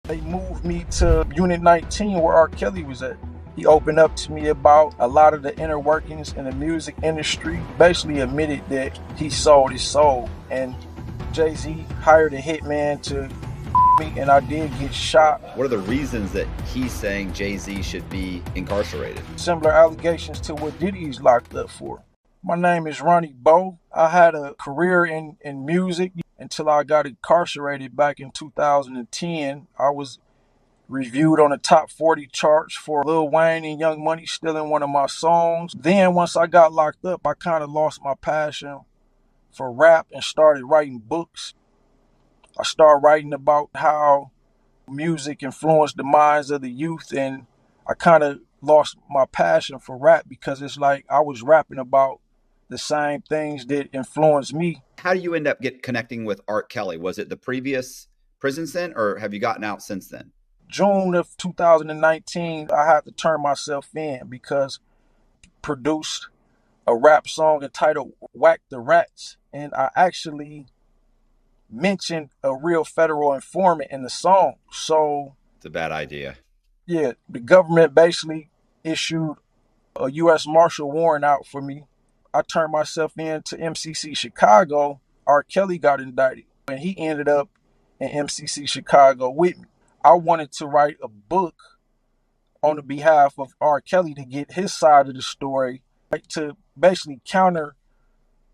They moved me to Unit 19 where R. Kelly was at. He opened up to me about a lot of the inner workings in the music industry. Basically admitted that he sold his soul. And Jay-Z hired a hitman to me, and I did get shot. What are the reasons that he's saying Jay-Z should be incarcerated? Similar allegations to what Diddy's locked up for. My name is Ronnie Bo. I had a career in music until I got incarcerated back in 2010. I was reviewed on the top 40 charts for Lil Wayne and Young Money stealing one of my songs. Then once I got locked up, I kind of lost my passion for rap and started writing books. I started writing about how music influenced the minds of the youth, and I kind of lost my passion for rap because it's like I was rapping about the same things that influenced me. How do you end up connecting with R. Kelly? Was it the previous prison stint, or have you gotten out since then? June of 2019, I had to turn myself in because I produced a rap song entitled Whack the Rats, and I actually mentioned a real federal informant in the song. So it's a bad idea. Yeah, the government basically issued a U.S. Marshal warrant out for me. I turned myself in to MCC Chicago. R. Kelly got indicted, and he ended up in MCC Chicago with me. I wanted to write a book on the behalf of R. Kelly to get his side of the story, like to basically counter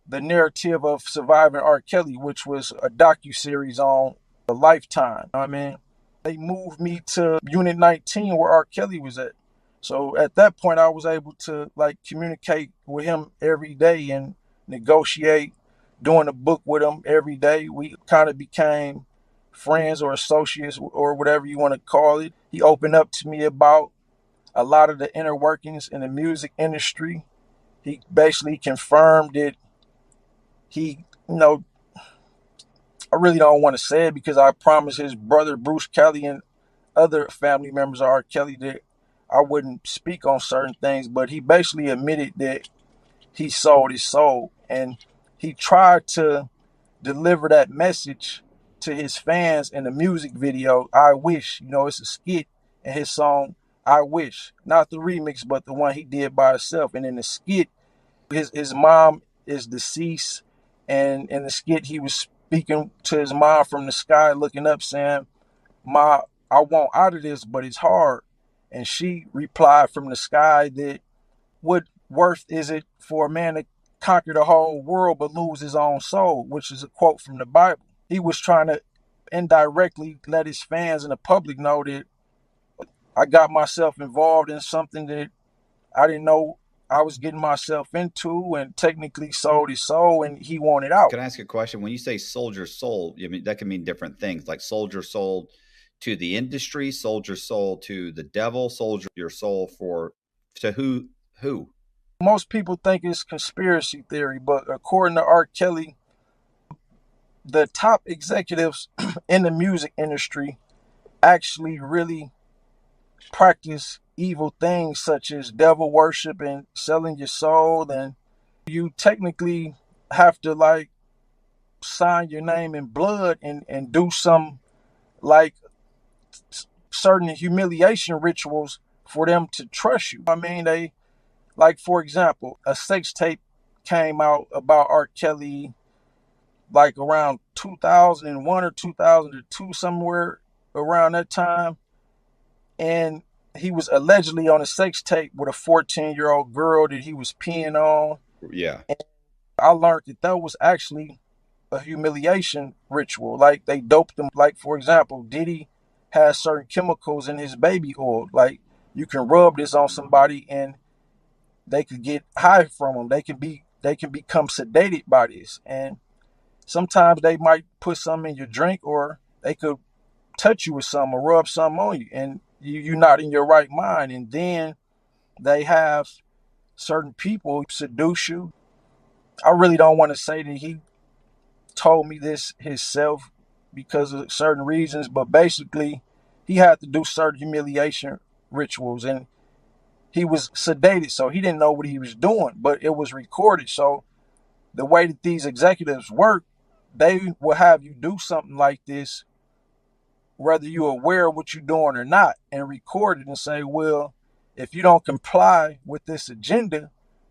the narrative of surviving R. Kelly, which was a docuseries on a Lifetime. I mean, they moved me to Unit 19 where R. Kelly was at. So at that point, I was able to communicate with him every day and negotiate, doing a book with him every day. We kind of became friends or associates or whatever you want to call it. He opened up to me about a lot of the inner workings in the music industry. He basically confirmed that he, I really don't want to say it because I promised his brother Bruce Kelly and other family members of R. Kelly that I wouldn't speak on certain things, but he basically admitted that he sold his soul, and he tried to deliver that message to his fans in the music video, I Wish. It's a skit in his song, I Wish. Not the remix, but the one he did by himself. And in the skit, his mom is deceased, and in the skit, he was speaking to his mom from the sky, looking up, saying, "Ma, I want out of this, but it's hard." And she replied from the sky that, "What worth is it for a man to conquer the whole world but lose his own soul?" Which is a quote from the Bible. He was trying to indirectly let his fans and the public know that I got myself involved in something that I didn't know I was getting myself into, and technically sold his soul, and he wanted out. Can I ask a question? When you say sold your soul, that can mean different things, like sold your soul to the industry, sold your soul to the devil, sold your soul to who? Most people think it's conspiracy theory, but according to R. Kelly, the top executives in the music industry actually really practice evil things such as devil worship and selling your soul, and you technically have to sign your name in blood and do some certain humiliation rituals for them to trust you. I mean, they, for example, a sex tape came out about R. Kelly around 2001 or 2002, somewhere around that time. And he was allegedly on a sex tape with a 14-year-old girl that he was peeing on. Yeah. And I learned that was actually a humiliation ritual. They doped them. For example, Diddy has certain chemicals in his baby oil. You can rub this on somebody and they could get high from them. They can become sedated by this. And sometimes they might put something in your drink, or they could touch you with something or rub something on you, and you're not in your right mind. And then they have certain people seduce you. I really don't want to say that he told me this himself because of certain reasons, but basically he had to do certain humiliation rituals, and he was sedated, so he didn't know what he was doing, but it was recorded. So the way that these executives work, they will have you do something like this whether you're aware of what you're doing or not, and record it and say, well, if you don't comply with this agenda,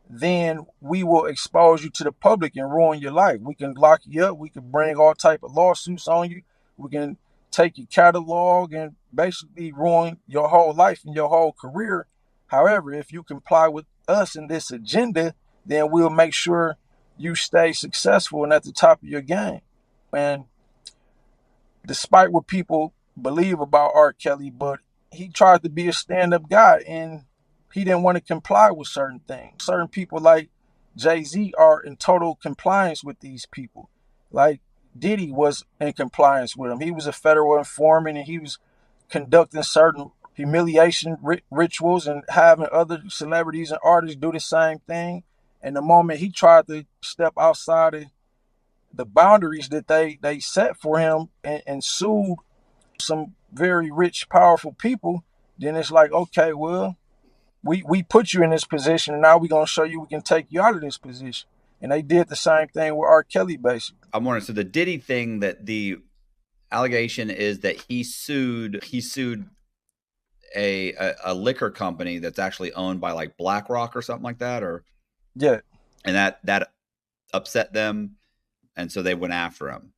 then we will expose you to the public and ruin your life. We can lock you up. We can bring all type of lawsuits on you. We can take your catalog and basically ruin your whole life and your whole career. However, if you comply with us in this agenda, then we'll make sure you stay successful and at the top of your game. And despite what people believe about R. Kelly, but he tried to be a stand-up guy and he didn't want to comply with certain things. Certain people like Jay-Z are in total compliance with these people. Like Diddy was in compliance with him. He was a federal informant and he was conducting certain humiliation rituals and having other celebrities and artists do the same thing. And the moment he tried to step outside of the boundaries that they set for him and sued some very rich, powerful people, then it's like, okay, well, we put you in this position and now we're going to show you we can take you out of this position. And they did the same thing with R. Kelly, basically. I'm wondering, so the Diddy thing, that the allegation is that he sued a liquor company that's actually owned by like BlackRock or something like that, or Yeah. And that upset them, and so they went after him,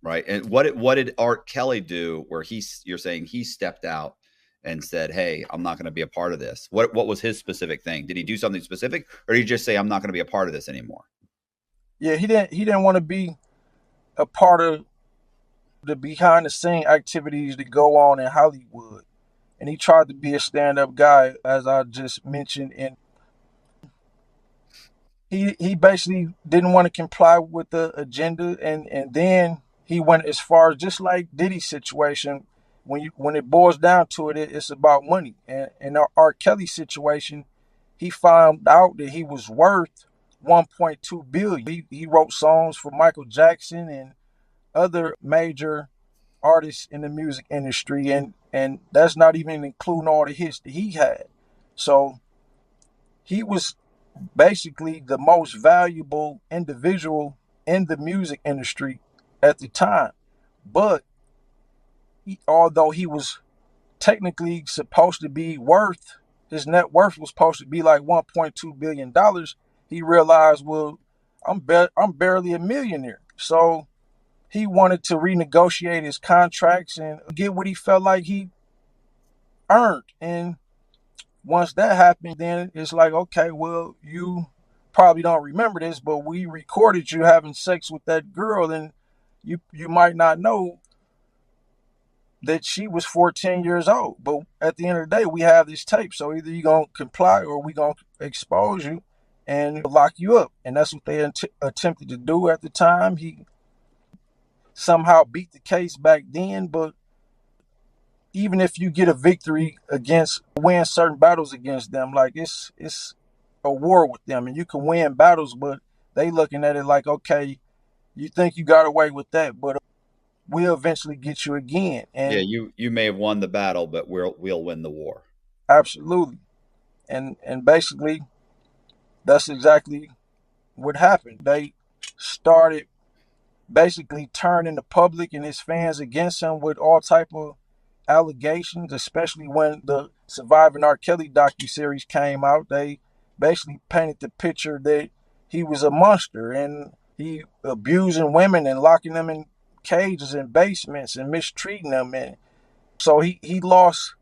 right? And what did Art Kelly do where you're saying he stepped out and said, hey, I'm not going to be a part of this? What was his specific thing? Did he do something specific, or did he just say, I'm not going to be a part of this anymore? Yeah, he didn't want to be a part of the behind the scene activities that go on in Hollywood. And he tried to be a stand-up guy, as I just mentioned, and he basically didn't want to comply with the agenda, and then he went as far as, just like Diddy's situation, when it boils down to it, it's about money. And in our R. Kelly situation, he found out that he was worth $1.2 billion. He wrote songs for Michael Jackson and other major artists in the music industry, and that's not even including all the hits that he had. So he was basically the most valuable individual in the music industry at the time. But although he was technically supposed to be worth, his net worth was supposed to be like $1.2 billion, he realized, well, I'm barely a millionaire. So he wanted to renegotiate his contracts and get what he felt like he earned. And once that happened, then it's like, okay, well, you probably don't remember this, but we recorded you having sex with that girl, and you might not know that she was 14 years old. But at the end of the day, we have this tape. So either you're going to comply or we're going to expose you and lock you up. And that's what they attempted to do at the time. He somehow beat the case back then, but even if you get a victory win certain battles against them, like it's a war with them, and you can win battles, but they looking at it like, okay, you think you got away with that, but we'll eventually get you again. And yeah, you may have won the battle, but we'll win the war. Absolutely. And basically that's exactly what happened. They started basically turning the public and his fans against him with all type of allegations, especially when the Surviving R. Kelly docuseries came out. They basically painted the picture that he was a monster and he abusing women and locking them in cages and basements and mistreating them. And so he lost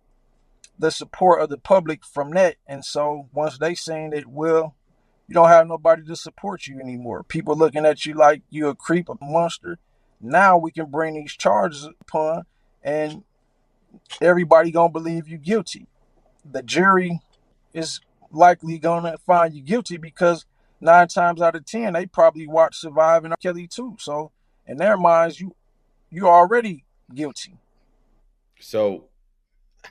the support of the public from that. And so once they seen that, well, you don't have nobody to support you anymore, people looking at you like you a creep, a monster, now we can bring these charges upon, and everybody gonna believe you guilty. The jury is likely gonna find you guilty because 9 times out of 10 they probably watch Surviving R. Kelly too. So in their minds, you already guilty. So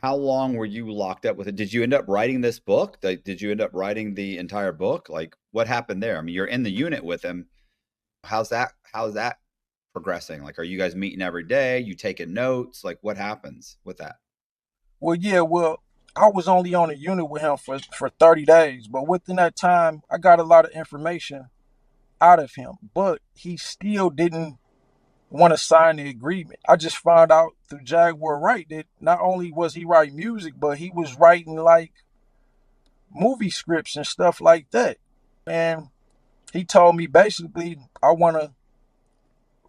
how long were you locked up with it? Did you end up writing this book? Did you end up writing the entire book? Like, what happened there? I mean, you're in the unit with him. How's that progressing? Like, are you guys meeting every day? You taking notes? Like, what happens with that? Well, yeah, I was only on a unit with him for 30 days, but within that time, I got a lot of information out of him, but he still didn't want to sign the agreement. I just found out through Jaguar Wright that not only was he writing music, but he was writing like movie scripts and stuff like that. And he told me basically, I want to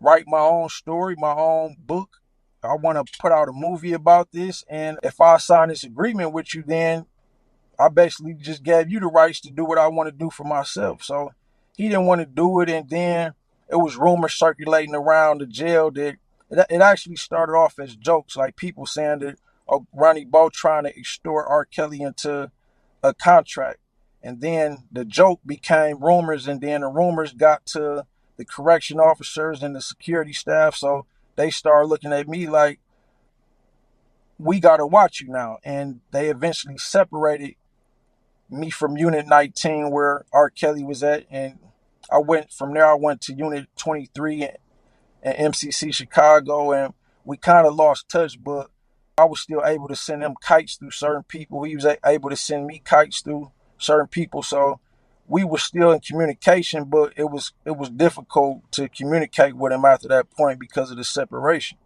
write my own story, my own book. I want to put out a movie about this. And if I sign this agreement with you, then I basically just gave you the rights to do what I want to do for myself. So he didn't want to do it. And then it was rumors circulating around the jail that it actually started off as jokes, like people saying that Ronnie Bo trying to extort R. Kelly into a contract. And then the joke became rumors, and then the rumors got to the correction officers and the security staff. So they started looking at me like, we got to watch you now. And they eventually separated me from Unit 19 where R. Kelly was at. And I went to Unit 23 and MCC Chicago. And we kind of lost touch, but I was still able to send him kites through certain people. He was able to send me kites through certain people. So we were still in communication, but it was difficult to communicate with him after that point because of the separation.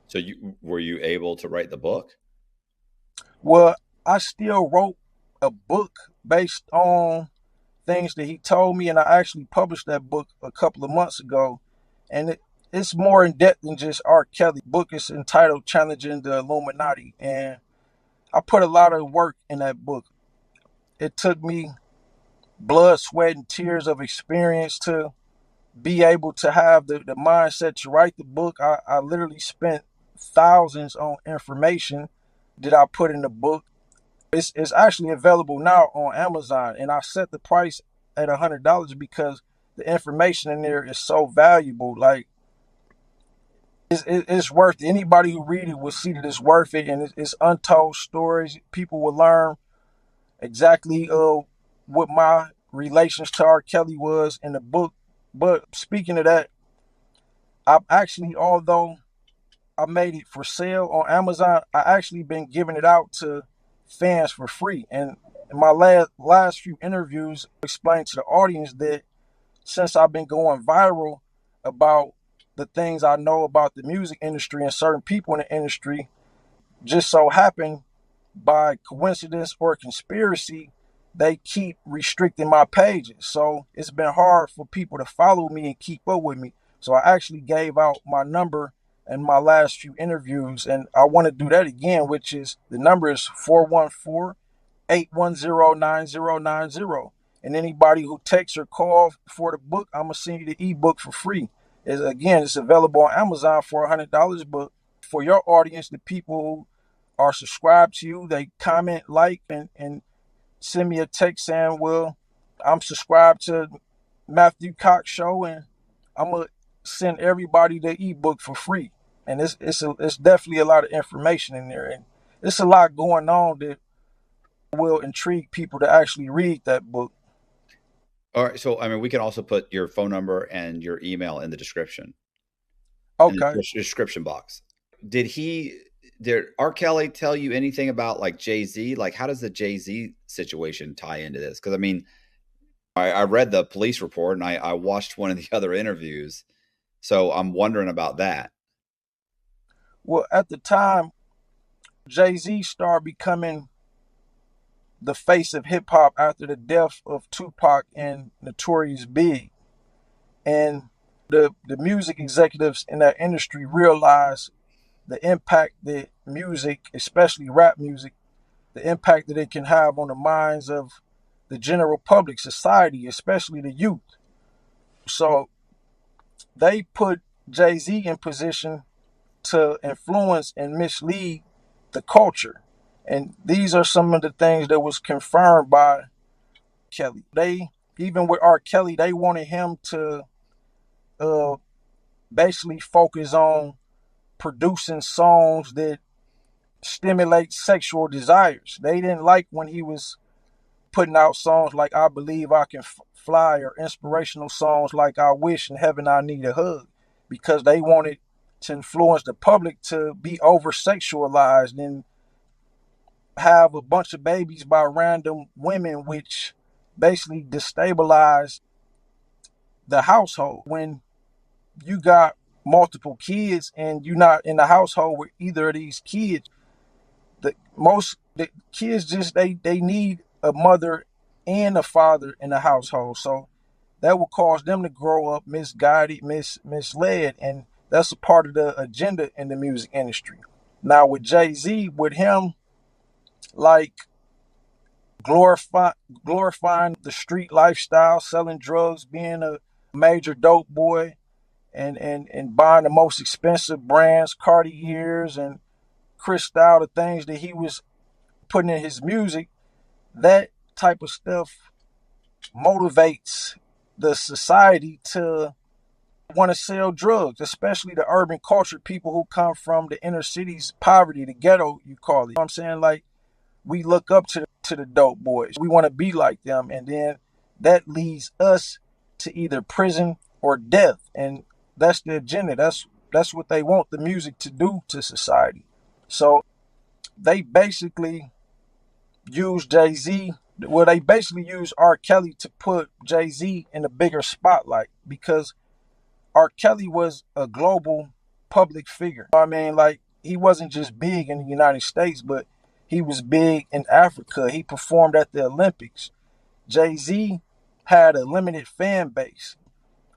So were you able to write the book? Well, I still wrote a book based on things that he told me, and I actually published that book a couple of months ago. And it's more in depth than just R. Kelly. The book is entitled Challenging the Illuminati, and I put a lot of work in that book. It took me blood, sweat, and tears of experience to be able to have the mindset to write the book. I literally spent thousands on information that I put in the book. It's actually available now on Amazon, and I set the price at $100 because the information in there is so valuable. Like, it's worth it. Anybody who read it will see that it's worth it, and it's untold stories. People will learn exactly what my relations to R. Kelly was in the book. But speaking of that, I've actually, although I made it for sale on Amazon, I actually been giving it out to fans for free. And in my last few interviews, I explained to the audience that since I've been going viral about the things I know about the music industry and certain people in the industry, just so happened by coincidence or conspiracy, they keep restricting my pages. So it's been hard for people to follow me and keep up with me. So I actually gave out my number in my last few interviews, and I want to do that again, which is, the number is 414-810-9090. And anybody who takes or calls for the book, I'm going to send you the ebook for free. It's available on Amazon for $100, but for your audience, the people who are subscribed to you, they comment, like, and send me a text saying, well, I'm subscribed to Matthew Cox Show, and I'm going to send everybody the ebook for free. And it's definitely a lot of information in there, and it's a lot going on that will intrigue people to actually read that book. All right. So, I mean, we can also put your phone number and your email in the description. Okay. In the description box. Did R. Kelly tell you anything about like Jay-Z? Like, how does the Jay-Z situation tie into this? Because I mean, I read the police report and I watched one of the other interviews. So I'm wondering about that. Well, at the time, Jay-Z started becoming the face of hip hop after the death of Tupac and Notorious Big. And the music executives in that industry realized the impact that music, especially rap music, the impact that it can have on the minds of the general public, society, especially the youth. So they put Jay-Z in position to influence and mislead the culture. And these are some of the things that was confirmed by Kelly. Even with R. Kelly, they wanted him to basically focus on producing songs that stimulate sexual desires. They didn't like when he was putting out songs like I Believe I Can Fly, or inspirational songs like I Wish in Heaven I Need a Hug, because they wanted to influence the public to be over sexualized and have a bunch of babies by random women, which basically destabilize the household. When you got multiple kids and you're not in the household with either of these kids, the kids just they need a mother and a father in the household. So that will cause them to grow up misguided, misled, and that's a part of the agenda in the music industry. Now with Jay-Z, with him like glorify, glorifying the street lifestyle, selling drugs, being a major dope boy, and buying the most expensive brands, Cartiers and Cristal, the things that he was putting in his music, that type of stuff motivates the society to want to sell drugs, especially the urban culture, people who come from the inner cities, poverty, the ghetto, you call it. You know what I'm saying? Like, we look up to the dope boys. We want to be like them. And then that leads us to either prison or death. And that's the agenda. That's what they want the music to do to society. So they basically use Jay-Z. Well, they basically use R. Kelly to put Jay-Z in a bigger spotlight because R. Kelly was a global public figure. I mean, like, he wasn't just big in the United States, but he was big in Africa. He performed at the Olympics. Jay-Z had a limited fan base.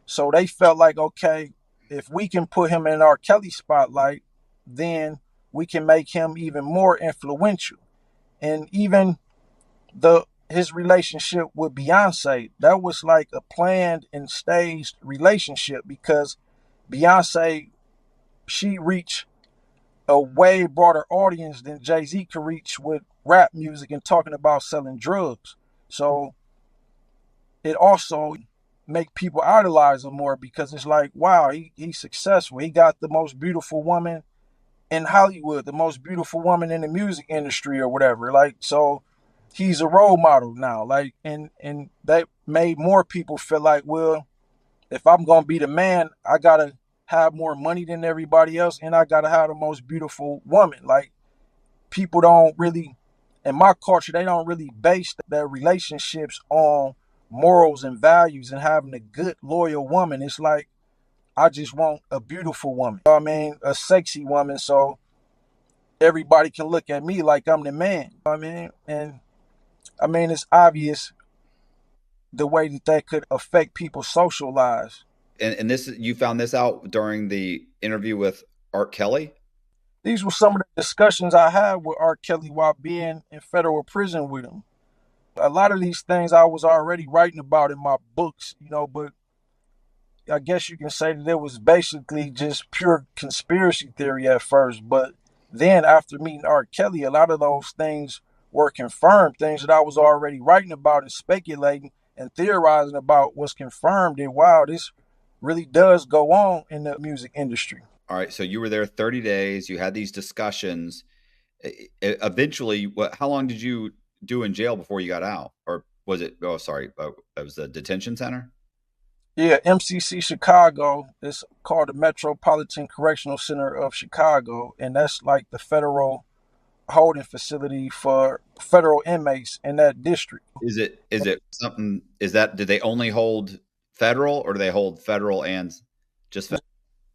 So they felt like, okay, if we can put him in R. Kelly spotlight, then we can make him even more influential. And even his relationship with Beyonce, that was like a planned and staged relationship because Beyonce, she reached a way broader audience than Jay-Z could reach with rap music and talking about selling drugs. So it also make people idolize him more because it's like, wow, he's successful. He got the most beautiful woman in Hollywood, the most beautiful woman in the music industry or whatever. Like, so he's a role model now. Like, and that made more people feel like, well, if I'm gonna be the man, I gotta have more money than everybody else, and I gotta have the most beautiful woman. Like, people don't really, in my culture, they don't really base their relationships on morals and values and having a good, loyal woman. It's like, I just want a beautiful woman. You know what I mean? A sexy woman, so everybody can look at me like I'm the man. You know what I mean? And I mean, it's obvious the way that could affect people's social lives. And this, you found this out during the interview with R. Kelly? These were some of the discussions I had with R. Kelly while being in federal prison with him. A lot of these things I was already writing about in my books, you know, but I guess you can say that it was basically just pure conspiracy theory at first. But then after meeting R. Kelly, a lot of those things were confirmed, things that I was already writing about and speculating and theorizing about was confirmed. And wow, this really does go on in the music industry. All right. So you were there 30 days. You had these discussions. Eventually, how long did you do in jail before you got out? Or was it, oh, sorry, it was a detention center? Yeah, MCC Chicago. It's called the Metropolitan Correctional Center of Chicago. And that's like the federal holding facility for federal inmates in that district. Is it something, did they only hold federal or do they hold federal and just federal?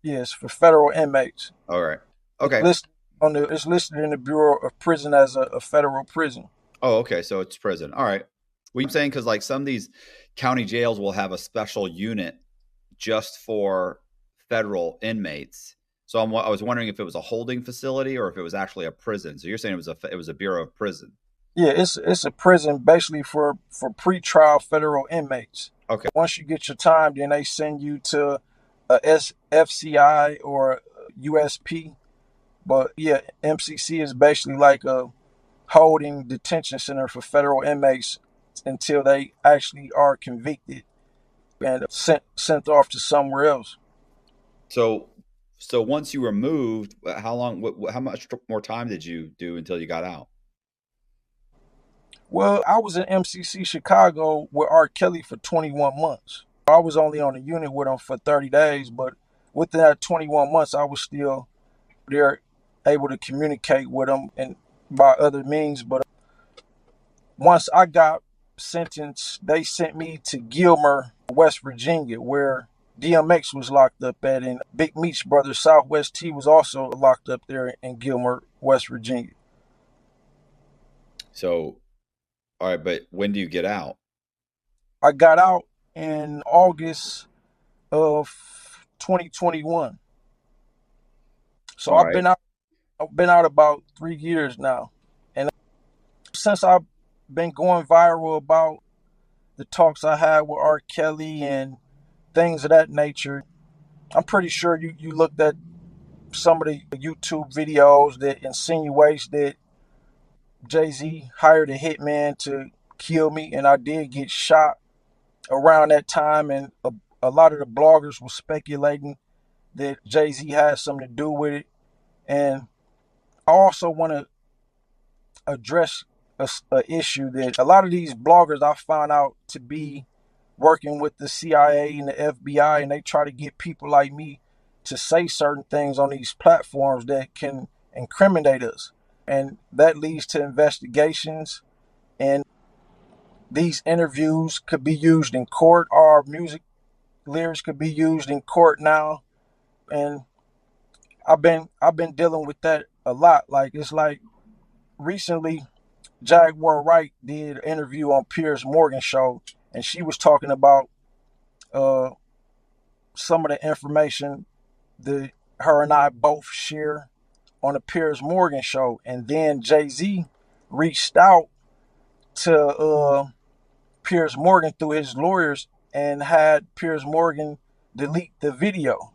Yes, for federal inmates. All right. Okay. It's listed in the Bureau of Prison as a federal prison. Oh, okay. So it's prison. All right. What I'm saying, because like some of these county jails will have a special unit just for federal inmates. So I was wondering if it was a holding facility or if it was actually a prison. So you're saying it was a Bureau of Prison. Yeah, it's a prison basically for pretrial federal inmates. Okay. Once you get your time, then they send you to a FCI or a USP. But yeah, MCC is basically like a holding detention center for federal inmates until they actually are convicted and sent off to somewhere else. So once you were moved, how much more time did you do until you got out? Well, I was in MCC Chicago with R. Kelly for 21 months. I was only on the unit with him for 30 days, but within that 21 months, I was still there, able to communicate with him and by other means. But once I got sentenced, they sent me to Gilmer, West Virginia, where DMX was locked up at, and Big Meech's brother Southwest T was also locked up there in Gilmer, West Virginia. So, all right, but when do you get out? I got out in August of 2021. So All right. I've been out about 3 years now. And since I've been going viral about the talks I had with R. Kelly and things of that nature, I'm pretty sure you looked at some of the YouTube videos that insinuates that Jay-Z hired a hitman to kill me, and I did get shot around that time, and a lot of the bloggers were speculating that Jay-Z had something to do with it. And I also want to address a issue that a lot of these bloggers I found out to be working with the CIA and the FBI, and they try to get people like me to say certain things on these platforms that can incriminate us. And that leads to investigations, and these interviews could be used in court. Our music lyrics could be used in court now. And I've been dealing with that a lot. Like, it's like recently Jaguar Wright did an interview on Piers Morgan show, and she was talking about uh, some of the information that her and I both share on the Piers Morgan show. And then Jay-Z reached out to Piers Morgan through his lawyers and had Piers Morgan delete the video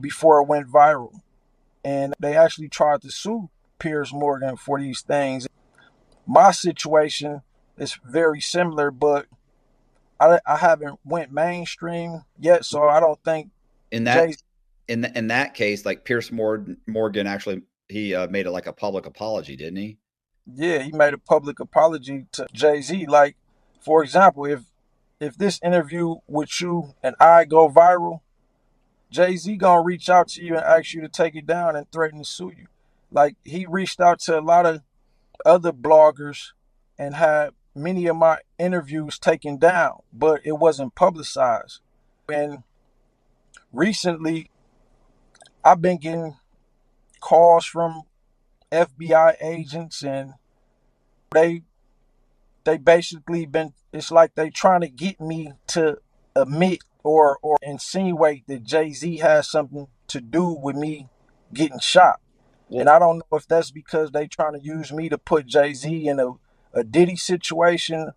before it went viral. And they actually tried to sue Piers Morgan for these things. My situation is very similar, but I haven't went mainstream yet, so I don't think In Jay. that in that case, like Morgan actually he made it like a public apology, didn't he? Yeah, he made a public apology to Jay-Z. Like, for example, if this interview with you and I go viral, Jay-Z gonna reach out to you and ask you to take it down and threaten to sue you. Like, he reached out to a lot of other bloggers and had many of my interviews taken down, but it wasn't publicized. And recently, I've been getting calls from FBI agents, and they they basically been, it's like they trying to get me to admit or insinuate that Jay-Z has something to do with me getting shot. And Well, I don't know if that's because they trying to use me to put Jay-Z in a Diddy situation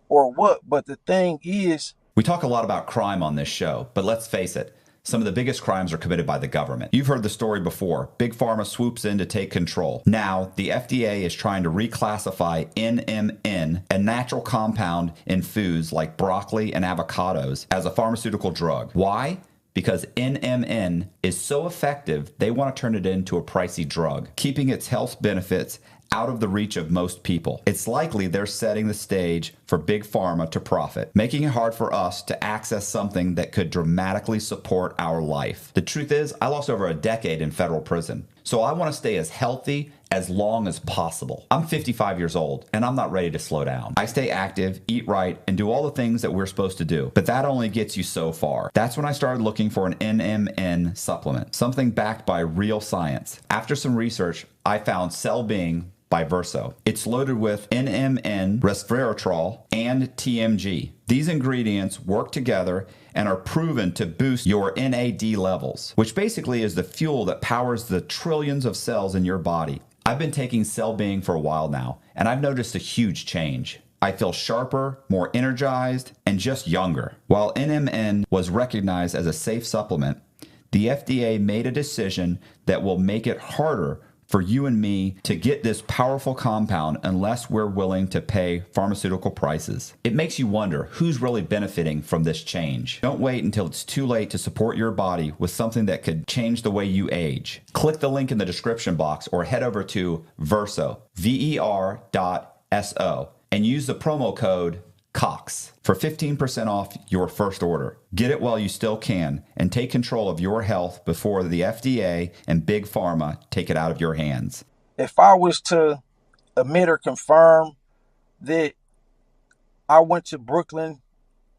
or what. But the thing is, We talk a lot about crime on this show, but let's face it, some of the biggest crimes are committed by the government. You've heard the story before. Big Pharma swoops in to take control. Now, the FDA is trying to reclassify NMN, a natural compound in foods like broccoli and avocados, as a pharmaceutical drug. Why? Because NMN is so effective, they want to turn it into a pricey drug, keeping its health benefits out of the reach of most people. It's likely they're setting the stage for Big Pharma to profit, making it hard for us to access something that could dramatically support our life. The truth is, I lost over a decade in federal prison, so I want to stay as healthy as long as possible. I'm 55 years old, and I'm not ready to slow down. I stay active, eat right, and do all the things that we're supposed to do, but that only gets you so far. That's when I started looking for an NMN supplement, something backed by real science. After some research, I found Cell Being by Verso. It's loaded with NMN, resveratrol, and TMG. These ingredients work together and are proven to boost your NAD levels, which basically is the fuel that powers the trillions of cells in your body. I've been taking Cell Being for a while now, and I've noticed a huge change. I feel sharper, more energized, and just younger. While NMN was recognized as a safe supplement, the FDA made a decision that will make it harder for you and me to get this powerful compound unless we're willing to pay pharmaceutical prices. It makes you wonder who's really benefiting from this change. Don't wait until it's too late to support your body with something that could change the way you age. Click the link in the description box or head over to Verso, ver.so, and use the promo code Cox for 15% off your first order. Get it while you still can and take control of your health before the FDA and Big Pharma take it out of your hands. if I was to admit or confirm that I went to Brooklyn,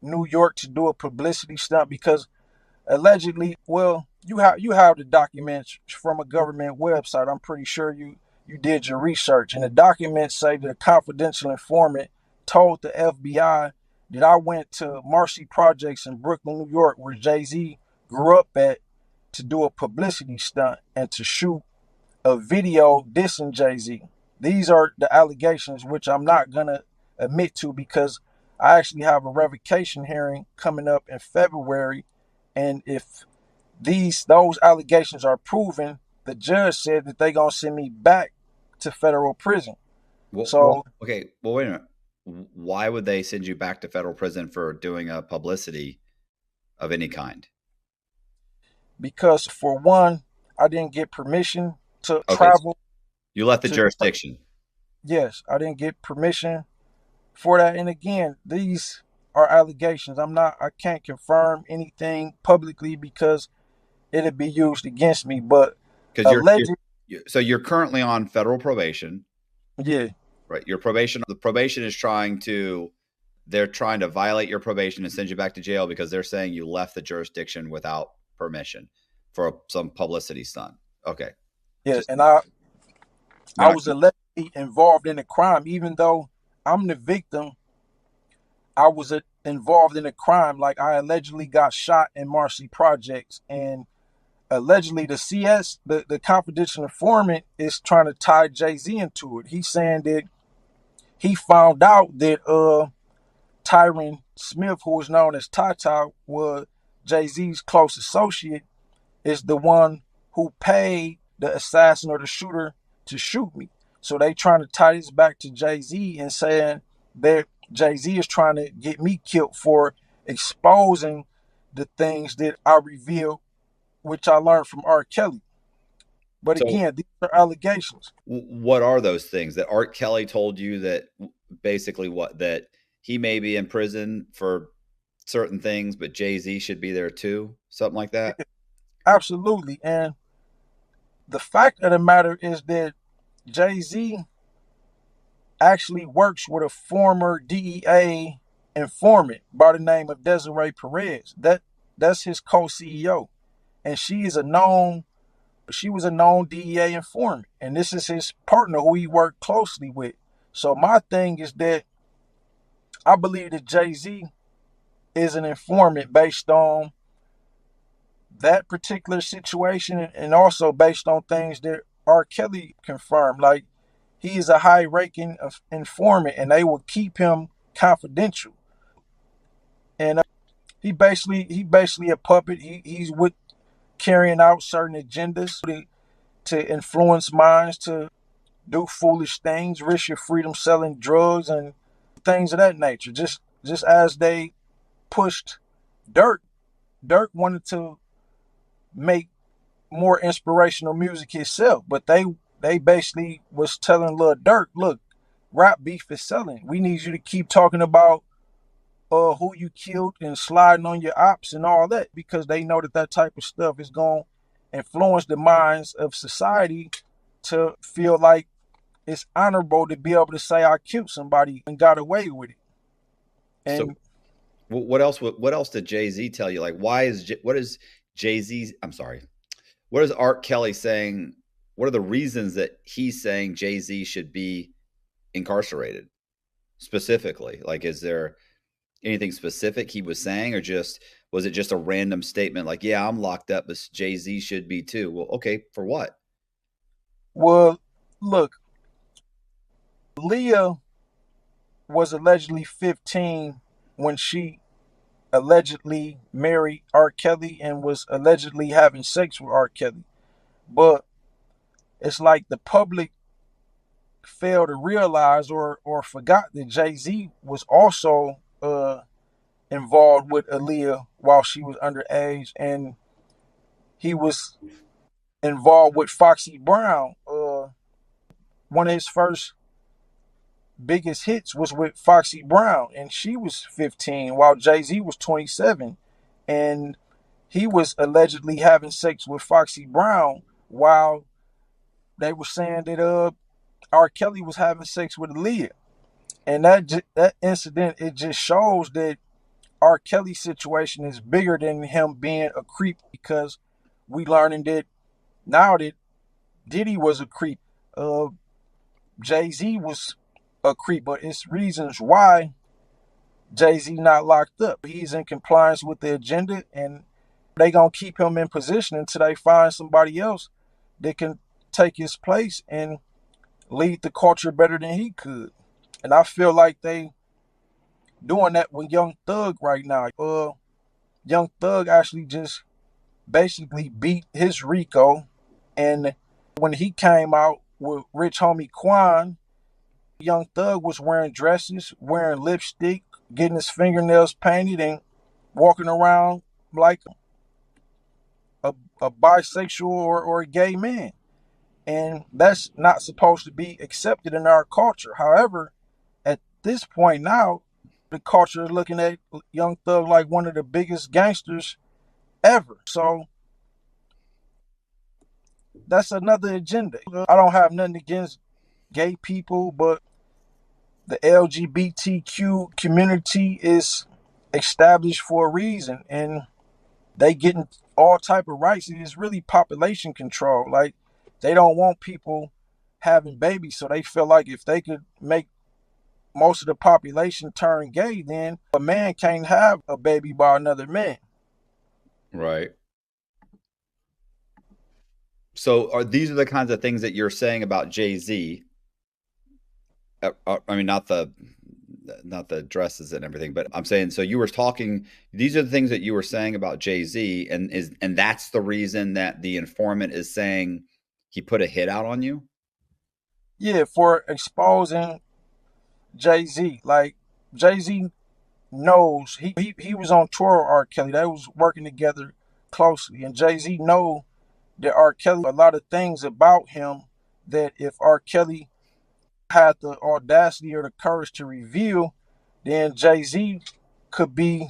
New York to do a publicity stunt, because allegedly, well, you have the documents from a government website. I'm pretty sure you did your research, and the documents say that a confidential informant told the FBI that I went to Marcy Projects in Brooklyn, New York, where Jay-Z grew up at, to do a publicity stunt and to shoot a video dissing Jay-Z. These are the allegations, which I'm not gonna admit to because I actually have a revocation hearing coming up in February, and if those allegations are proven, the judge said that they gonna send me back to federal prison. So Okay. Well, wait a minute. Why would they send you back to federal prison for doing a publicity of any kind? because for one, I didn't get permission to Okay. So travel you left the to, jurisdiction. yes, I didn't get permission for that. And again, these are allegations. I can't confirm anything publicly because it'd be used against me. But Because alleged, so you're currently on federal probation, yeah, right? The probation is they're trying to violate your probation and send you back to jail because they're saying you left the jurisdiction without permission for some publicity stunt. Okay. yeah, Just and I not, was allegedly involved in a crime, even though I'm the victim. I was involved in a crime. Like I allegedly got shot in Marcy Projects, and allegedly the CS, the confidential informant, is trying to tie Jay-Z into it. He's saying that he found out that Tyron Smith, who was known as Ty, was Jay-Z's close associate, is the one who paid the assassin or the shooter to shoot me. So they trying to tie this back to Jay-Z and saying that Jay-Z is trying to get me killed for exposing the things that I revealed, which I learned from R. Kelly. But so again, these are allegations. what are those things that Art Kelly told you that basically that he may be in prison for certain things, but Jay-Z should be there too? Something like that? Absolutely. And the fact of the matter is that Jay-Z actually works with a former DEA informant by the name of Desiree Perez. That's his co-CEO. And she was a known DEA informant. And this is his partner who he worked closely with. So my thing is that I believe that Jay-Z is an informant based on that particular situation and also based on things that R. Kelly confirmed. Like he is a high-ranking informant, and they will keep him confidential. And he basically a puppet. He's with carrying out certain agendas to influence minds to do foolish things, risk your freedom selling drugs and things of that nature. Just as they pushed Dirk. Dirk wanted to make more inspirational music himself, but they basically was telling Lil Durk, look, rap beef is selling. We need you to keep talking about who you killed and sliding on your ops and all that, because they know that type of stuff is going to influence the minds of society to feel like it's honorable to be able to say I killed somebody and got away with it. So And what else did Jay-Z tell you? Like, what is Jay-Z? I'm sorry. What is Art Kelly saying? What are the reasons that he's saying Jay-Z should be incarcerated specifically? Like, is there anything specific he was saying, or was it just a random statement like, yeah, I'm locked up, but Jay-Z should be too? Well, okay, for what? well, look, Leah was allegedly 15 when she allegedly married R. Kelly and was allegedly having sex with R. Kelly. But it's like the public failed to realize or forgot that Jay-Z was also involved with Aaliyah while she was underage, and he was involved with Foxy Brown. One of his first biggest hits was with Foxy Brown, and she was 15 while Jay-Z was 27. And he was allegedly having sex with Foxy Brown while they were saying that R. Kelly was having sex with Aaliyah. And that incident, it just shows that R. Kelly situation is bigger than him being a creep, because we learning that now that Diddy was a creep, Jay-Z was a creep, but it's reasons why Jay-Z not locked up. He's in compliance with the agenda, and they gonna keep him in position until they find somebody else that can take his place and lead the culture better than he could. And I feel like they doing that with Young Thug right now. Young Thug actually just basically beat his Rico, and when he came out with Rich Homie Quan, Young Thug was wearing dresses, wearing lipstick, getting his fingernails painted, and walking around like a bisexual or a gay man. And that's not supposed to be accepted in our culture. However, at this point now, the culture is looking at Young Thug like one of the biggest gangsters ever. So that's another agenda. I don't have nothing against gay people, but the LGBTQ community is established for a reason, and they getting all type of rights. It's really population control. Like, they don't want people having babies, so they feel like if they could make most of the population turn gay, then a man can't have a baby by another man. Right. So these are the kinds of things that you're saying about Jay-Z. I mean, not the dresses and everything, but I'm saying, so you were talking, these are the things that you were saying about Jay-Z, and that's the reason that the informant is saying he put a hit out on you? Yeah, for exposing Jay-Z. Like, Jay-Z knows he was on tour with R. Kelly. They was working together closely, and Jay-Z know that R. Kelly, a lot of things about him that if R. Kelly had the audacity or the courage to reveal, then Jay-Z could be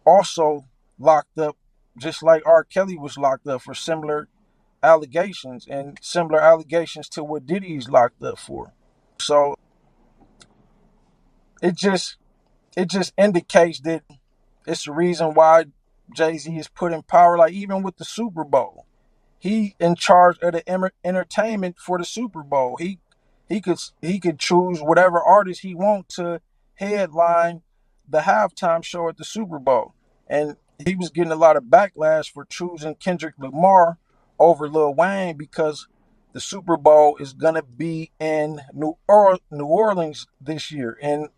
also locked up, just like R. Kelly was locked up for similar allegations, and similar allegations to what Diddy's locked up for. So it just indicates that it's the reason why Jay-Z is put in power. Like, even with the Super Bowl, he in charge of the entertainment for the Super Bowl. He could choose whatever artist he want to headline the halftime show at the Super Bowl. And he was getting a lot of backlash for choosing Kendrick Lamar over Lil Wayne, because the Super Bowl is gonna be in New Orleans this year, and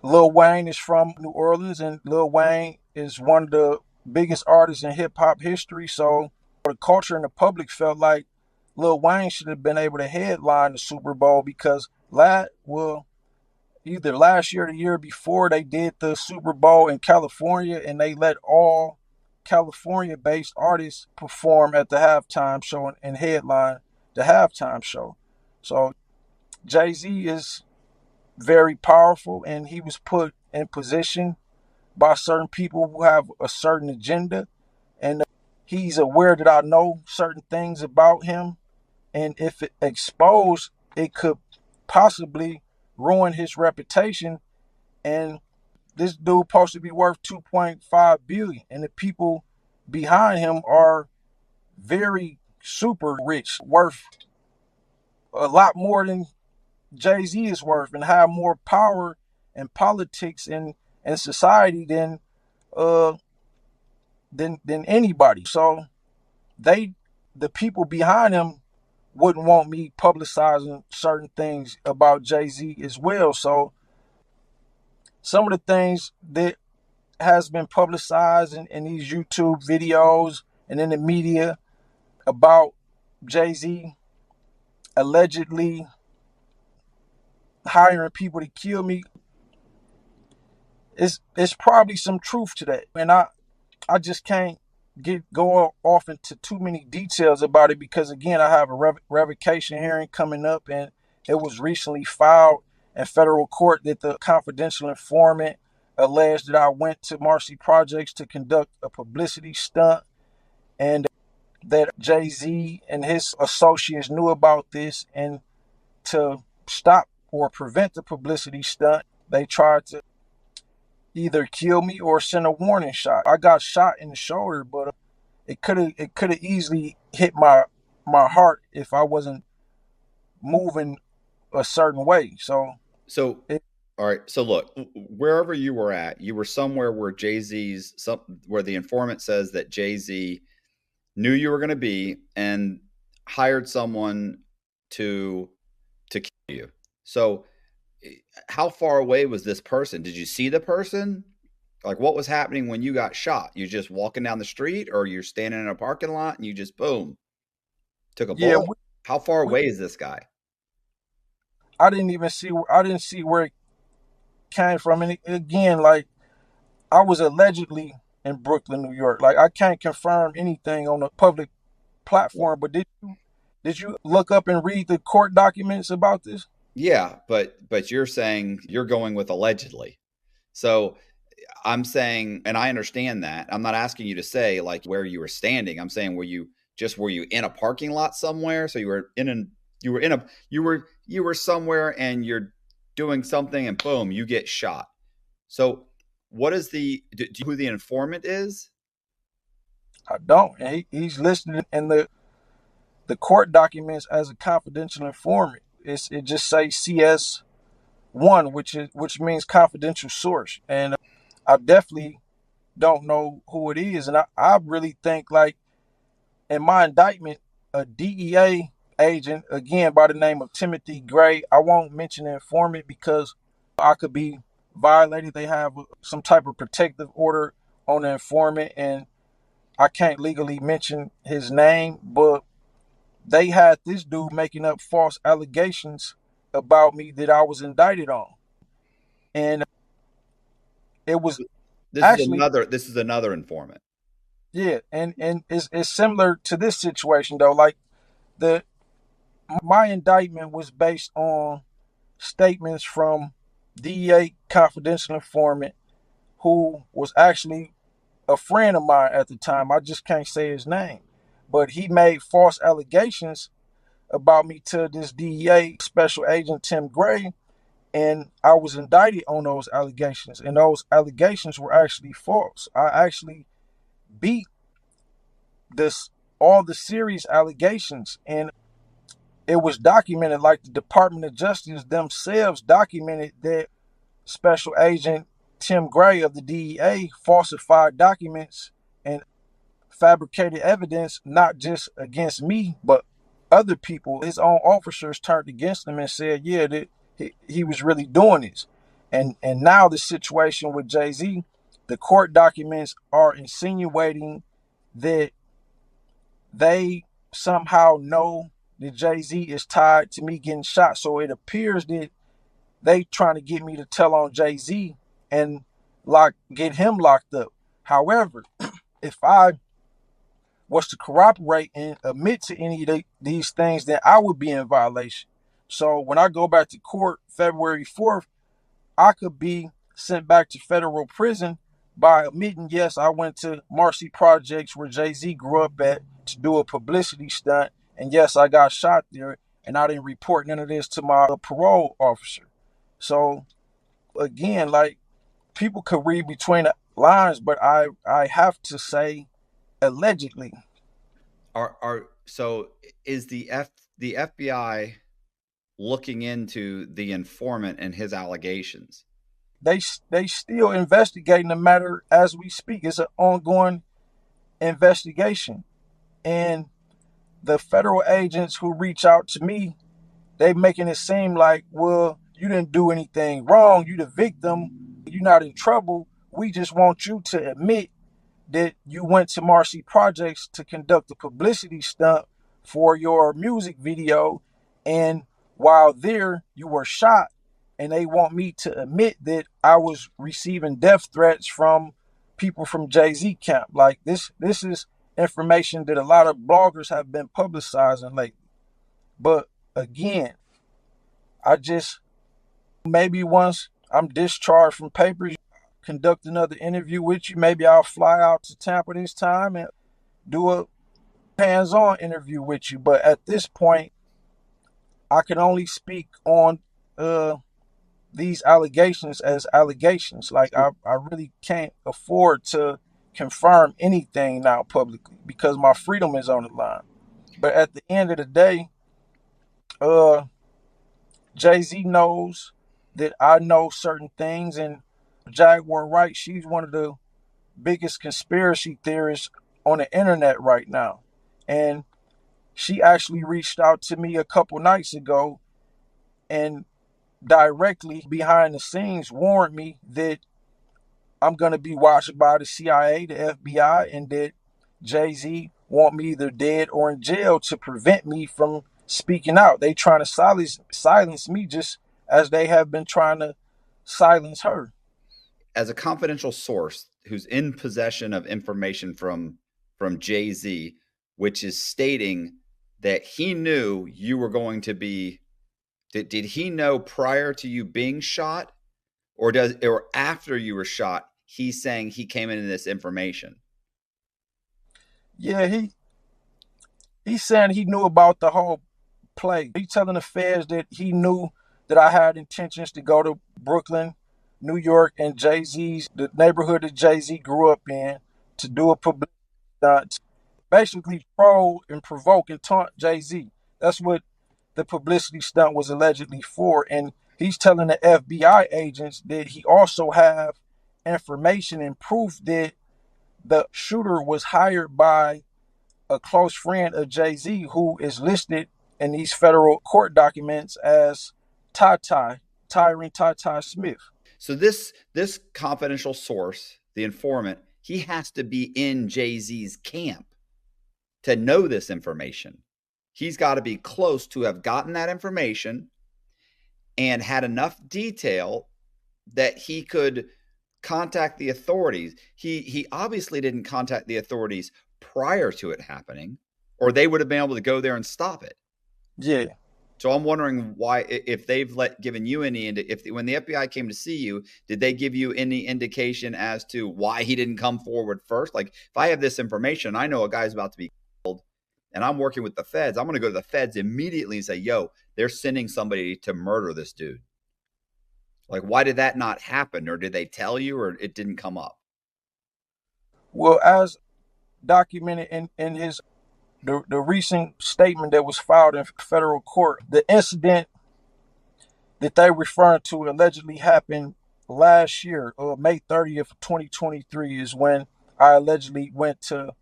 Lil Wayne is from New Orleans, and Lil Wayne is one of the biggest artists in hip hop history. So the culture and the public felt like Lil Wayne should have been able to headline the Super Bowl, because either last year or the year before, they did the Super Bowl in California, and they let all California-based artists perform at the halftime show and headline the halftime show. So Jay-Z is very powerful, and he was put in position by certain people who have a certain agenda, and he's aware that I know certain things about him, and if it exposed, it could possibly ruin his reputation. And this dude supposed to be worth $2.5 billion, and the people behind him are very super rich, worth a lot more than Jay-Z is worth, and have more power in politics and society than anybody. So the people behind him wouldn't want me publicizing certain things about Jay-Z as well. So some of the things that has been publicized in these YouTube videos and in the media about Jay-Z allegedly hiring people to kill me, it's probably some truth to that. And I just can't go off into too many details about it, because again, I have a revocation hearing coming up, and it was recently filed in federal court that the confidential informant alleged that I went to Marcy Projects to conduct a publicity stunt, and that Jay-Z and his associates knew about this, and to stop or prevent the publicity stunt, they tried to either kill me or send a warning shot. I got shot in the shoulder, but it could have easily hit my heart if I wasn't moving a certain way. So, It, all right. So look, wherever you were at, you were somewhere where where the informant says that Jay-Z knew you were going to be and hired someone to kill you. So, how far away was this person? Did you see the person? Like, what was happening when you got shot? You just walking down the street, or you're standing in a parking lot and you just boom took a yeah, bullet? How far we, away is this guy? I didn't see where it came from. And again, like, I was allegedly in Brooklyn, New York. Like, I can't confirm anything on a public platform, but did you look up and read the court documents about this? Yeah, but you're saying you're going with allegedly. So I'm saying, and I understand that. I'm not asking you to say like where you were standing. I'm saying were you in a parking lot somewhere? So you were somewhere and you're doing something and boom, you get shot. So what is do you know who the informant is? I don't. And he's listed in the court documents as a confidential informant. It just says CS1, which means confidential source. And I definitely don't know who it is. And I really think, like, in my indictment, a DEA agent, again by the name of Timothy Gray, I won't mention the informant because I could be violated. They have some type of protective order on the informant, and I can't legally mention his name, but they had this dude making up false allegations about me that I was indicted on. And it was actually, This is another informant. yeah, and it's similar to this situation though. Like, the my indictment was based on statements from DEA confidential informant who was actually a friend of mine at the time. I just can't say his name. But he made false allegations about me to this DEA special agent Tim Gray, and I was indicted on those allegations. And those allegations were actually false. I actually beat this all the serious allegations, and it was documented. Like, the Department of Justice themselves documented that special agent Tim Gray of the DEA falsified documents and fabricated evidence, not just against me, but other people. His own officers turned against him and said, yeah, that he was really doing this. And now the situation with Jay-Z, the court documents are insinuating that they somehow know that Jay-Z is tied to me getting shot. So it appears that they trying to get me to tell on Jay-Z and get him locked up. However, if I was to corroborate and admit to any of these things, then I would be in violation. So when I go back to court February 4th, I could be sent back to federal prison by admitting, yes, I went to Marcy Projects where Jay-Z grew up at to do a publicity stunt. And yes, I got shot there, and I didn't report none of this to my parole officer. So again, like, people could read between the lines, but I have to say allegedly. So is the FBI looking into the informant and his allegations? They still investigating the matter as we speak. It's an ongoing investigation. And the federal agents who reach out to me, they making it seem like, well, you didn't do anything wrong. You the victim. You're not in trouble. We just want you to admit that you went to Marcy Projects to conduct a publicity stunt for your music video. And while there, you were shot. And they want me to admit that I was receiving death threats from people from Jay-Z camp. Like, this is information that a lot of bloggers have been publicizing lately. But again, maybe once I'm discharged from papers, conduct another interview with you. Maybe I'll fly out to Tampa this time and do a hands-on interview with you. But at this point, I can only speak on the these allegations as allegations. Like I really can't afford to confirm anything now publicly because my freedom is on the line. But at the end of the day, uh, Jay-Z knows that I know certain things, and Jaguar Wright, she's one of the biggest conspiracy theorists on the internet right now. And she actually reached out to me a couple nights ago and directly behind the scenes warned me that I'm going to be watched by the CIA, the FBI, and that Jay-Z want me either dead or in jail to prevent me from speaking out. They trying to silence me just as they have been trying to silence her. As a confidential source who's in possession of information from Jay-Z, which is stating that he knew you were going to be, did he know prior to you being shot, or after you were shot, he's saying he came into this information? Yeah, he's saying he knew about the whole play. He's telling the feds that he knew that I had intentions to go to Brooklyn, New York, and the neighborhood that Jay-Z grew up in, to do a publicity stunt, basically troll and provoke and taunt Jay-Z. That's what the publicity stunt was allegedly for. And he's telling the FBI agents that he also have information and proof that the shooter was hired by a close friend of Jay-Z who is listed in these federal court documents as Tyrone Ty Smith. So this confidential source, the informant, he has to be in Jay-Z's camp to know this information. He's got to be close to have gotten that information and had enough detail that he could contact the authorities. He obviously didn't contact the authorities prior to it happening, or they would have been able to go there and stop it. Yeah. So I'm wondering why, if they've given you any, when the FBI came to see you, did they give you any indication as to why he didn't come forward first? Like, if I have this information, I know a guy's about to be killed, and I'm working with the feds, I'm going to go to the feds immediately and say, yo, they're sending somebody to murder this dude. Like, why did that not happen? Or did they tell you, or it didn't come up? Well, as documented in his the recent statement that was filed in federal court, the incident that they referring to allegedly happened last year, May 30th, 2023, is when I allegedly went to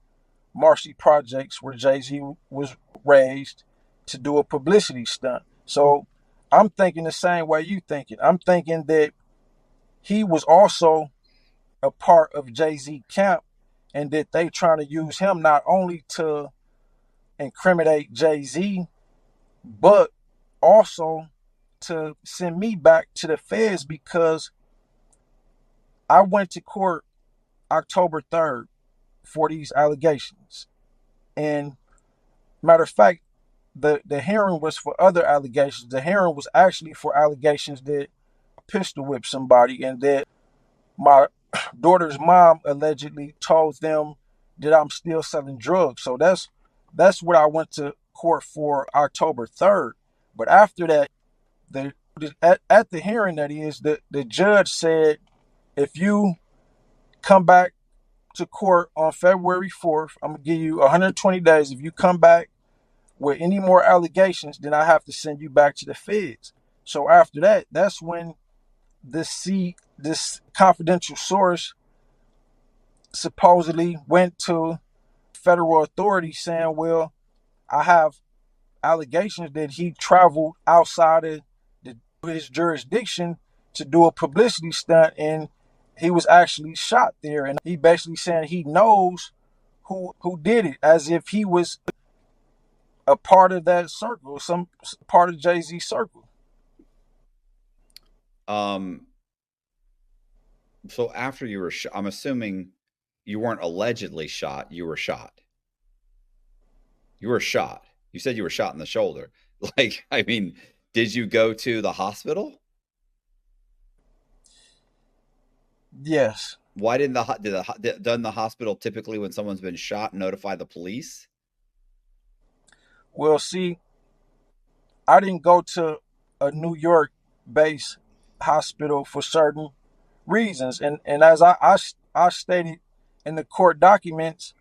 Marcy Projects, where Jay-Z was raised, to do a publicity stunt. So I'm thinking the same way you thinking. I'm thinking that he was also a part of Jay-Z camp, and that they trying to use him not only to incriminate Jay-Z, but also to send me back to the feds, because I went to court October 3rd for these allegations. And matter of fact, the hearing was for other allegations. The hearing was actually for allegations that I pistol whipped somebody, and that my daughter's mom allegedly told them that I'm still selling drugs. So that's what I went to court for October 3rd. But after that, at the hearing, that is, the judge said, if you come back to court on February 4th, I'm going to give you 120 days. If you come back with any more allegations, then I have to send you back to the feds. So after that, that's when this confidential source supposedly went to federal authorities saying, well, I have allegations that he traveled outside of his jurisdiction to do a publicity stunt, and he was actually shot there. And he basically saying he knows who did it, as if he was a part of that circle, some part of Jay-Z's circle. So after you were shot, I'm assuming you weren't allegedly shot, you were shot. You were shot. You said you were shot in the shoulder. Like, I mean, did you go to the hospital? Yes. Why didn't doesn't the hospital typically, when someone's been shot, notify the police? Well, see, I didn't go to a New York base hospital for certain reasons. And as I stated in the court documents,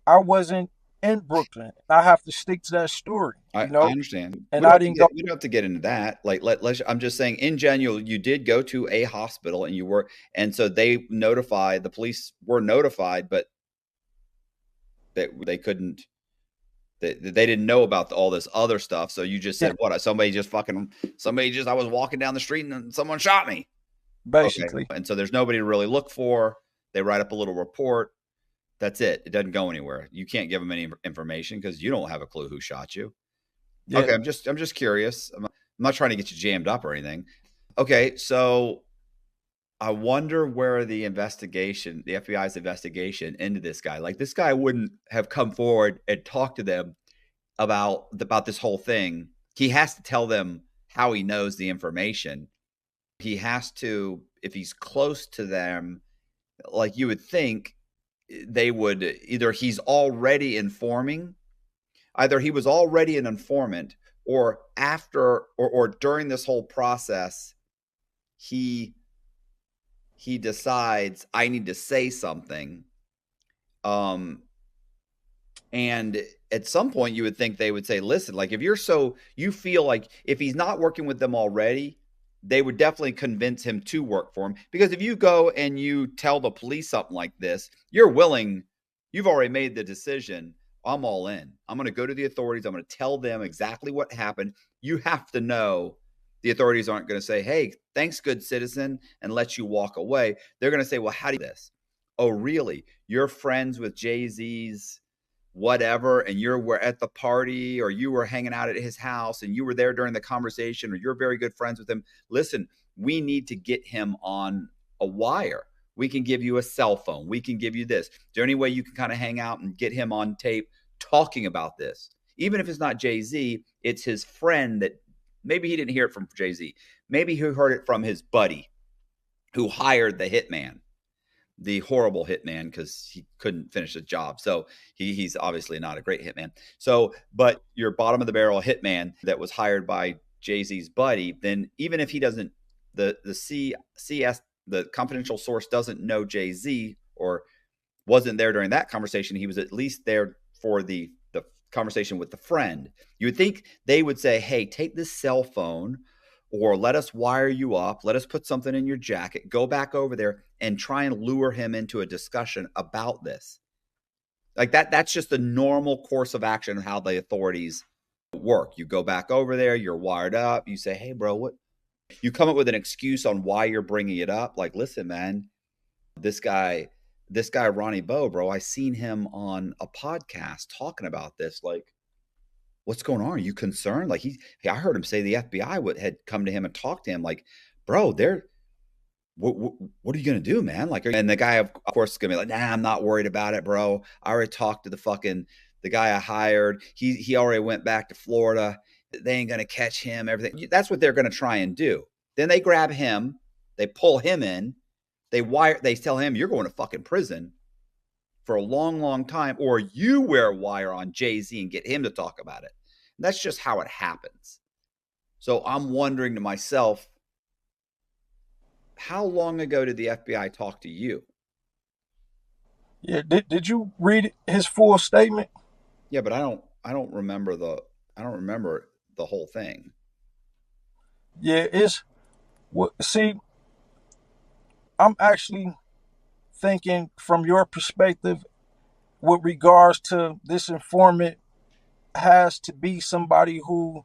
I wasn't in Brooklyn. I have to stick to that story, I understand. and I didn't go. We don't have to get into that. Like let's I'm just saying in general, you did go to a hospital and you were, and so they notified, the police were notified, but they couldn't, they didn't know about all this other stuff. So you just said, what, somebody just, I was walking down the street and someone shot me. Basically. Okay. And so there's nobody to really look for. They write up a little report. That's it. It doesn't go anywhere. You can't give them any information because you don't have a clue who shot you. Yeah. Okay. I'm just curious. I'm not trying to get you jammed up or anything. Okay. So I wonder where the FBI's investigation into this guy, like this guy wouldn't have come forward and talked to them about this whole thing. He has to tell them how he knows the information. He has to, if he's close to them, like you would think they would, either he was already an informant, or after or during this whole process, he decides I need to say something. And at some point you would think they would say, listen, like if you feel like if he's not working with them already, they would definitely convince him to work for him. Because if you go and you tell the police something like this, you've already made the decision. I'm all in. I'm going to go to the authorities. I'm going to tell them exactly what happened. You have to know the authorities aren't going to say, hey, thanks, good citizen, and let you walk away. They're going to say, well, how do you do this? Oh, really? You're friends with Jay-Z's whatever, and you were at the party, or you were hanging out at his house and you were there during the conversation, or you're very good friends with him. Listen, we need to get him on a wire. We can give you a cell phone. We can give you this. Is there any way you can kind of hang out and get him on tape talking about this? Even if it's not Jay-Z, it's his friend that maybe he didn't hear it from Jay-Z. Maybe he heard it from his buddy who hired the hitman, the horrible hitman, because he couldn't finish the job. So he's obviously not a great hitman. So, but your bottom of the barrel hitman that was hired by Jay-Z's buddy, then even if he doesn't, the CS, the confidential source doesn't know Jay-Z or wasn't there during that conversation, he was at least there for the conversation with the friend. You would think they would say, hey, take this cell phone, or let us wire you up. Let us put something in your jacket. Go back over there and try and lure him into a discussion about this. Like that's just the normal course of action of how the authorities work. You go back over there, you're wired up. You say, hey, bro, what? You come up with an excuse on why you're bringing it up. Like, listen, man, this guy, Ronnie Bo, bro, I seen him on a podcast talking about this. Like, what's going on? Are you concerned? Like I heard him say the FBI had come to him and talked to him. Like, bro, what are you going to do, man? Like, and the guy, of course, is going to be like, nah, I'm not worried about it, bro. I already talked to the guy I hired. He already went back to Florida. They ain't going to catch him, everything. That's what they're going to try and do. Then they grab him. They pull him in. They tell him, you're going to fucking prison for a long, long time, or you wear a wire on Jay-Z and get him to talk about it. And that's just how it happens. So I'm wondering to myself, how long ago did the FBI talk to you? Yeah, did you read his full statement? Yeah, but I don't remember the whole thing. Yeah, see, I'm actually thinking from your perspective with regards to this informant has to be somebody who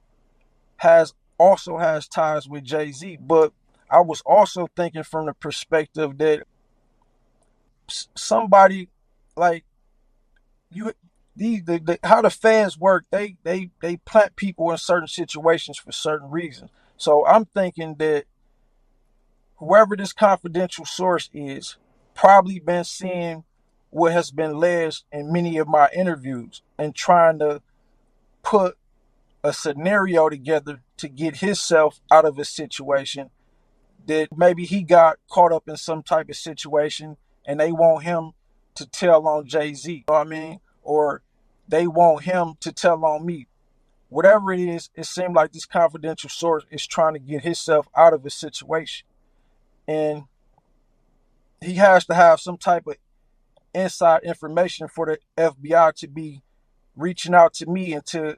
also has ties with Jay-Z. But I was also thinking from the perspective that somebody like you, how the fans work, they plant people in certain situations for certain reasons. So I'm thinking that whoever this confidential source is probably been seeing what has been alleged in many of my interviews and trying to put a scenario together to get himself out of a situation that maybe he got caught up in some type of situation and they want him to tell on Jay-Z, you know what I mean? Or they want him to tell on me. Whatever it is, it seemed like this confidential source is trying to get himself out of a situation. and he has to have some type of inside information for the FBI to be reaching out to me and to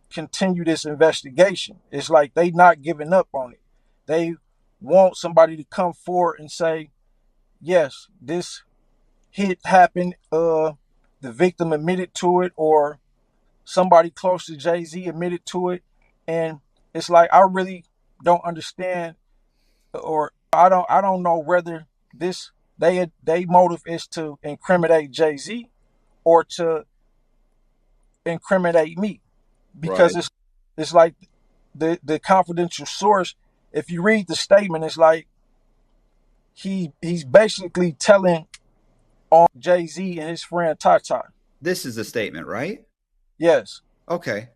continue this investigation. It's like they not giving up on it. They want somebody to come forward and say, yes, this hit happened, the victim admitted to it, or somebody close to Jay-Z admitted to it. And it's like I really don't understand, or I don't know whether this they motive is to incriminate Jay-Z or to incriminate me, because Right. it's like the confidential source. If you read the statement, it's like he's basically telling on Jay-Z and his friend Tata. This is the statement, right? Yes. Okay.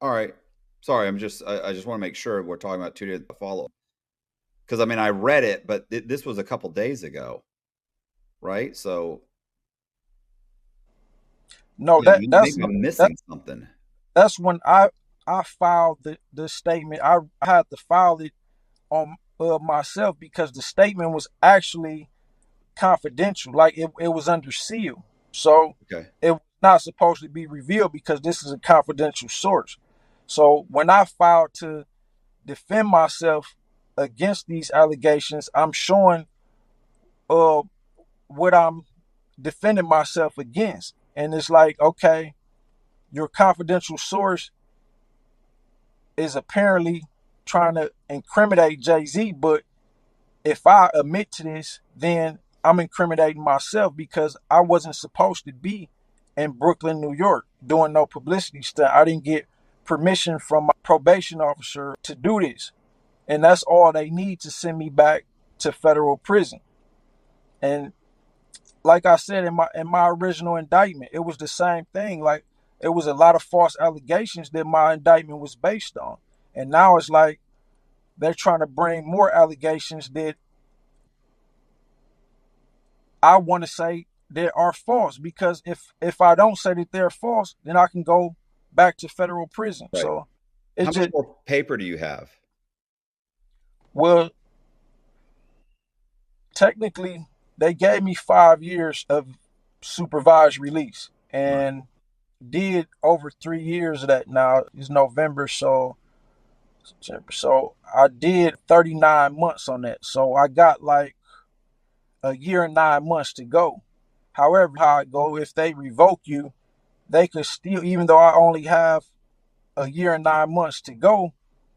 All right. Sorry, I just want to make sure we're talking about two different follow. Because I mean, I read it, but this was a couple days ago, right? So No, maybe I'm missing something. that's when I filed the statement. I had to file it on myself because the statement was actually confidential. Like it was under seal. So Okay. it was not supposed to be revealed because this is a confidential source. So when I filed to defend myself against these allegations, I'm showing what I'm defending myself against. And it's like, okay, your confidential source is apparently trying to incriminate Jay-Z, but if I admit to this, then I'm incriminating myself because I wasn't supposed to be in Brooklyn, New York, doing no publicity stuff. I didn't get permission from my probation officer to do this. And that's all they need to send me back to federal prison. And like I said in my original indictment, it was the same thing. Like it was a lot of false allegations that my indictment was based on. And now it's like they're trying to bring more allegations that I want to say that are false, because if I don't say that they're false, then I can go back to federal prison. Right. So How it's much just, more paper do you have? well, technically they gave me 5 years of supervised release and did over 3 years of that. Now it's November, so September. So I did 39 months on that. So I got like a year and 9 months to go. However, how it go, if they revoke you, they could still, even though I only have a year and 9 months to go,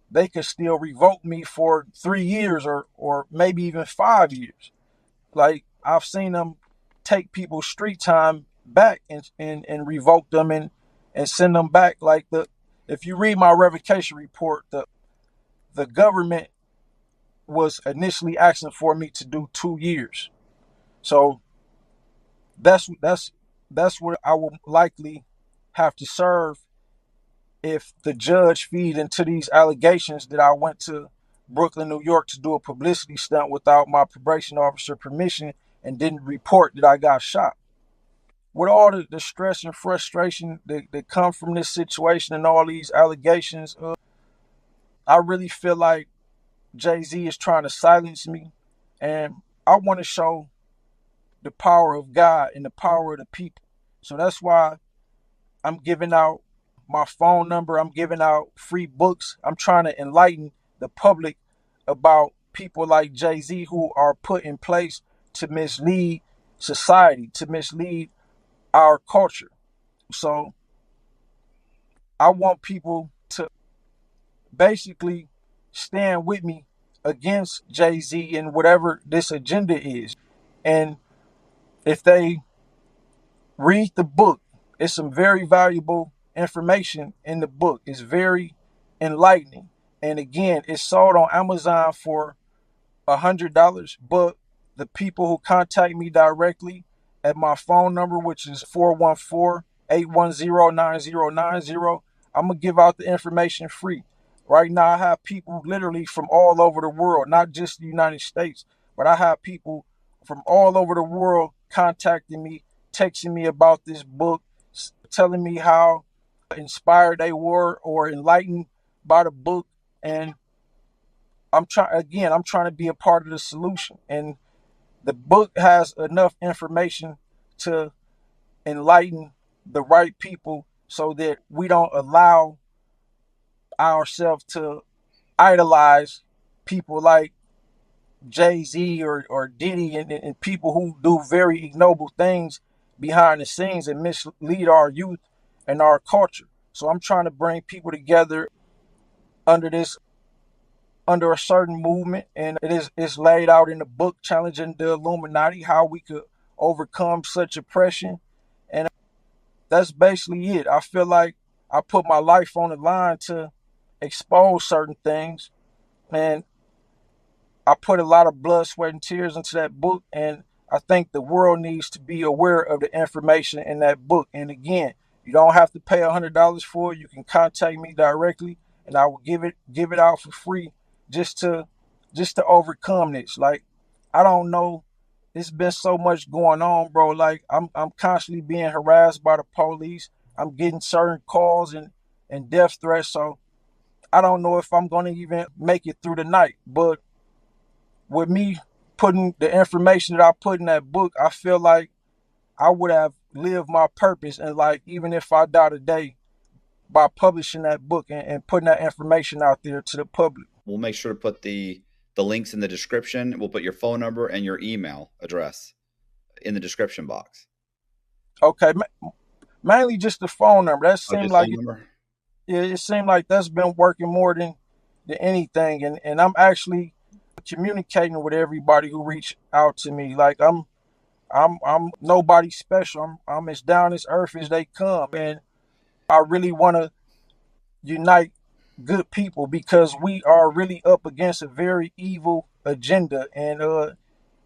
they could still revoke me for 3 years or maybe even 5 years. Like I've seen them take people's street time back and revoke them and send them back. Like if you read my revocation report, the government was initially asking for me to do 2 years. So that's what I will likely have to serve if the judge feed into these allegations that I went to Brooklyn, New York to do a publicity stunt without my probation officer permission and didn't report that I got shot. With all the stress and frustration that come from this situation and all these allegations, I really feel like Jay-Z is trying to silence me. And I want to show the power of God and the power of the people. So that's why I'm giving out my phone number. I'm giving out free books. I'm trying to enlighten the public about people like Jay-Z who are put in place to mislead society, to mislead our culture. So I want people to basically stand with me against Jay-Z and whatever this agenda is. And if they read the book, it's some very valuable information in the book. It's very enlightening. And again, it's sold on Amazon for $100. But the people who contact me directly at my phone number, which is 414-810-9090, I'm going to give out the information free. Right now, I have people literally from all over the world, not just the United States, but I have people from all over the world contacting me, texting me about this book, telling me how inspired they were or enlightened by the book. And I'm trying to be a part of the solution. And the book has enough information to enlighten the right people so that we don't allow ourselves to idolize people like Jay-Z or Diddy and people who do very ignoble things behind the scenes and mislead our youth and our culture. So I'm trying to bring people together under a certain movement, and it's laid out in the book, Challenging the Illuminati, how we could overcome such oppression. And that's basically it. I feel like I put my life on the line to expose certain things, and I put a lot of blood, sweat, and tears into that book, and I think the world needs to be aware of the information in that book. And again, you don't have to pay $100 for it. You can contact me directly, and I will give it out for free, just to overcome this. Like, I don't know. It's been so much going on, bro. Like, I'm constantly being harassed by the police. I'm getting certain calls and death threats. So I don't know if I'm gonna even make it through the night. But with me putting the information that I put in that book, I feel like I would have lived my purpose. And like, even if I die today, by publishing that book and putting that information out there to the public. We'll make sure to put the links in the description. We'll put your phone number and your email address in the description box. Okay, mainly just the phone number. That seemed like it seemed like that's been working more than anything. And I'm actually communicating with everybody who reach out to me. Like, I'm nobody special. I'm as down as earth as they come, and I really want to unite good people because we are really up against a very evil agenda. And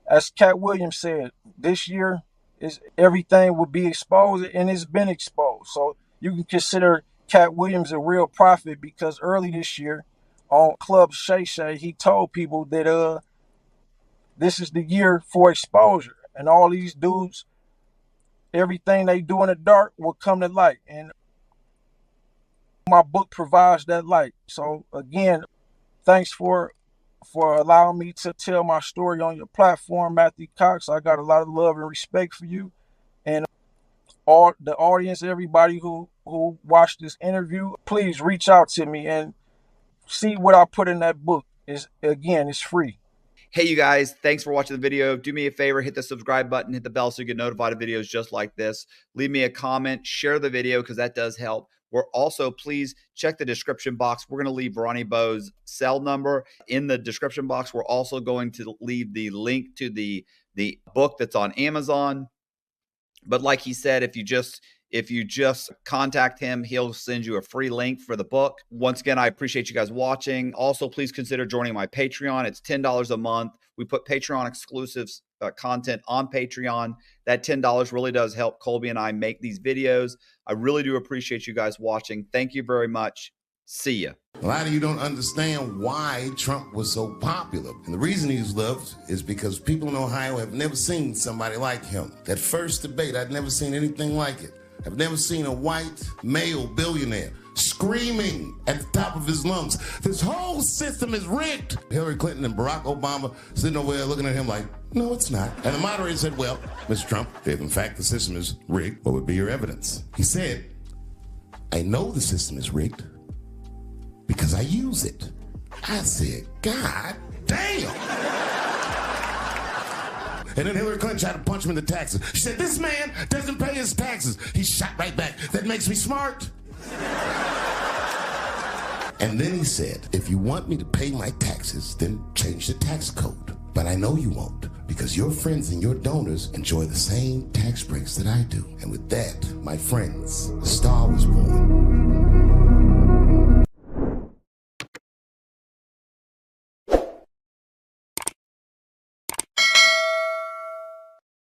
as Cat Williams said, this year is everything will be exposed, and it's been exposed. So you can consider Cat Williams a real prophet, because early this year on Club Shay Shay, he told people that this is the year for exposure, and all these dudes, everything they do in the dark will come to light. And my book provides that light. So again, thanks for allowing me to tell my story on your platform, Matthew Cox. I got a lot of love and respect for you, and all the audience, everybody who watched this interview. Please reach out to me and see what I put in that book. It's free. Hey, you guys, thanks for watching the video. Do me a favor, hit the subscribe button, hit the bell so you get notified of videos just like this. Leave me a comment, share the video, because that does help. We're also, please check the description box. We're going to leave Ronnie Bo's cell number in the description box. We're also going to leave the link to the book that's on Amazon. But like he said, if you just contact him, he'll send you a free link for the book. Once again, I appreciate you guys watching. Also, please consider joining my Patreon. It's $10 a month. We put Patreon exclusives content on Patreon. That $10 really does help Colby and I make these videos. I really do appreciate you guys watching. Thank you very much. See ya. A lot of you don't understand why Trump was so popular. And the reason he's loved is because people in Ohio have never seen somebody like him. That first debate, I'd never seen anything like it. I've never seen a white male billionaire screaming at the top of his lungs, this whole system is rigged. Hillary Clinton and Barack Obama sitting over there looking at him like, no, it's not. And the moderator said, well, Mr. Trump, if in fact the system is rigged, what would be your evidence? He said, I know the system is rigged because I use it. I said, God damn. And then Hillary Clinton tried to punch him in the taxes. She said, this man doesn't pay his taxes. He shot right back. That makes me smart. And then he said, if you want me to pay my taxes, then change the tax code. But I know you won't, because your friends and your donors enjoy the same tax breaks that I do. And with that, my friends, a star was born.